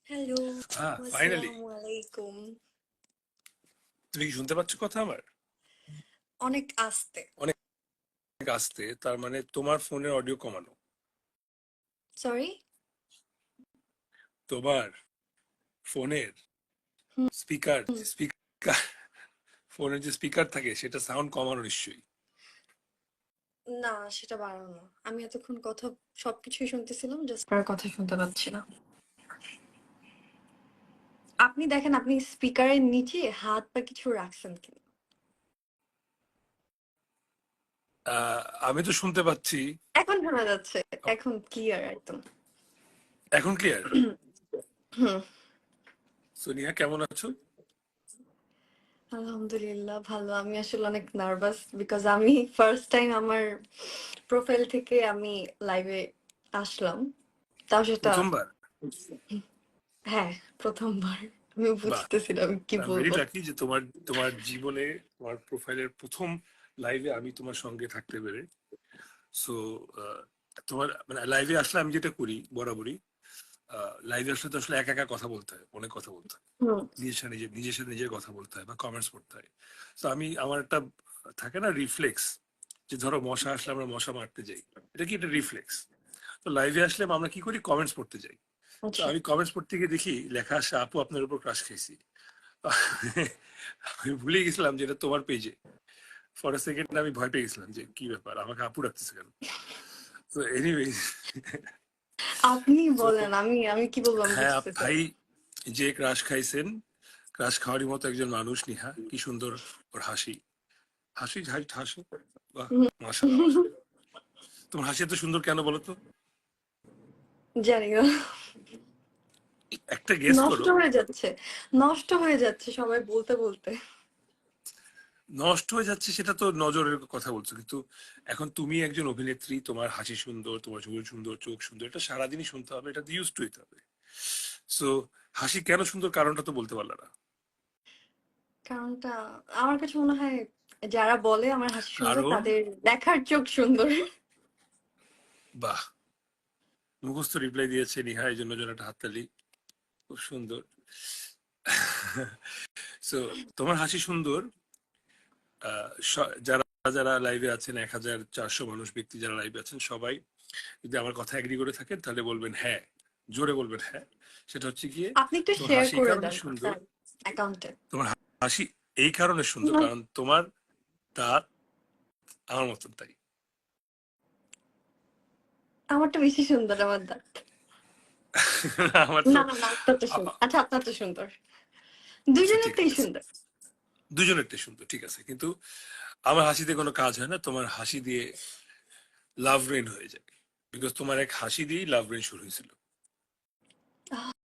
Hello, হ্যাঁ, finally. আসসালামু আলাইকুম। তুমি কি শুনতে পাচ্ছ কথা আমার? অনেক আস্তে। অনেক আস্তে, তার মানে তোমার ফোনের অডিও কমানো। সরি? তোমার ফোনের হুম, স্পিকার হুম। স্পিকার ফোনের যে স্পিকার থাকে সেটা সাউন্ড কমানো নিশ্চয়ই। না, সেটা বাড়ানো। আমি এতক্ষণ কথা সবকিছুই শুনতেছিলাম, জাস্ট আপনার কথা শুনতে পাচ্ছি না। আপনি দেখেন আপনি স্পিকারের নিচে হাত বা কিছু রাখছেন কিনা। আমি তো শুনতে পাচ্ছি। এখন শোনা যাচ্ছে। এখন ক্লিয়ার একদম। এখন ক্লিয়ার? হুম। সোনিয়া, কেমন আছো? আলহামদুলিল্লাহ ভালো। আমি আসলে অনেক নার্ভাস বিকজ আমি ফার্স্ট টাইম আমার প্রোফাইল থেকে আমি লাইভে আসলাম। তাও সেটা প্রথমবার? হ্যাঁ, প্রথমবার। আমি বাহ, বুঝতেছি না আমি কি আই এম ভেরি বলবো। লাকি যে তোমার তোমার জীবনে তোমার প্রোফাইলের প্রথম লাইভে আমি তোমার সঙ্গে থাকতে পেরে। সো তোমার মানে লাইভে আসলে আমি যেটা করি বরাবরই, লাইভে আসলে তো আসলে একা একা কথা বলতে হয়, অনেক কথা বলতে হয়, হুম। নিজের সাথে নিজের কথা বলতে হয় বা কমেন্টস পড়তে হয়। তো আমার একটা থাকে না রিফ্লেক্স, যে ধরো মশা আসলে আমরা মশা মারতে যাই, এটা কি এটা রিফ্লেক্স। তো লাইভে আসলে আমরা কি করি, কমেন্টস পড়তে যাই। তো আচ্ছা। আমি কমেন্টস পড়তে গিয়ে দেখি লেখা আসে, আপু আপনার উপর ক্রাশ খাইছি। আমি ভুলে গেছিলাম যে এটা তোমার পেজে। ফর এ সেকেন্ড আমি ভয় পেয়ে গেছিলাম যে কি ব্যাপার, আমাকে আপু রাখতেছে কেন। তো এনিওয়েজ, আপনি তো বলেন, আমি কি বলবো আমি হ্যাঁ বুঝতেছি ভাই, না। যে ক্রাশ খাইছেন, ক্রাশ খাওয়ারই মতো একজন মানুষ নিহা, কি সুন্দর ওর হাসি। হাসি হাসি হাসো, বাহ, হুম, মাশাআল্লাহ মাশাআল্লাহ। তোমার হাসি এত সুন্দর কেন বলো তো? জানি না। একটা গেস নষ্ট করো। হয়ে যাচ্ছে। নষ্ট হয়ে যাচ্ছে সবাই বলতে বলতে। নষ্ট হয়ে যাচ্ছে সেটা তো নজরের কথা বলছো, কিন্তু এখন তুমি একজন অভিনেত্রী, তোমার হাসি সুন্দর, তোমার চুল সুন্দর, চোখ সুন্দর, এটা সারাদিনই শুনতে হবে, এটা ইউজ টু হইতে হবে। সো হাসি কেন সুন্দর কারণটা তো বলতে পারলে না। কারণটা আমার কাছে মনে হয় যারা বলে আমার হাসি সুন্দর কারণ, তাদের দেখার চোখ সুন্দর। বাহ, মুখস্থ রিপ্লাই দিয়েছে নিহা, এই জন্য যেন একটা হাততালি। খুব সুন্দর। সো তোমার হাসি সুন্দর। যারা যারা লাইভে আছেন, 1400 মানুষ ব্যক্তি যারা লাইভে আছেন, সবাই যদি আমার কথা এগ্রি করে থাকেন তাহলে বলবেন হ্যাঁ, জোরে বলবেন হ্যাঁ। সেটা হচ্ছে গিয়ে, আপনি একটু তোমার শেয়ার হাসি এই করে কারণে দেন সুন্দর। আপনার অ্যাকাউন্টে। তোমার হাসি এই কারণে সুন্দর কারণ তোমার দাঁত আমার মতন, তাই। আমারটা বেশি সুন্দর আমার দাঁত। আমার তো না না না, আপনারটা সুন্দর। আচ্ছা, আপনারটা সুন্দর। আচ্ছা ঠিক দুজনেরটাই আছে, সুন্দর। দুজনেরটাই সুন্দর, ঠিক আছে, কিন্তু আমার হাসিতে কোনো কাজ হয় না, তোমার হাসি দিয়ে লাভ রেন হয়ে যায়। বিকজ তোমার এক হাসি দিয়েই লাভ রেন শুরু হয়েছিল।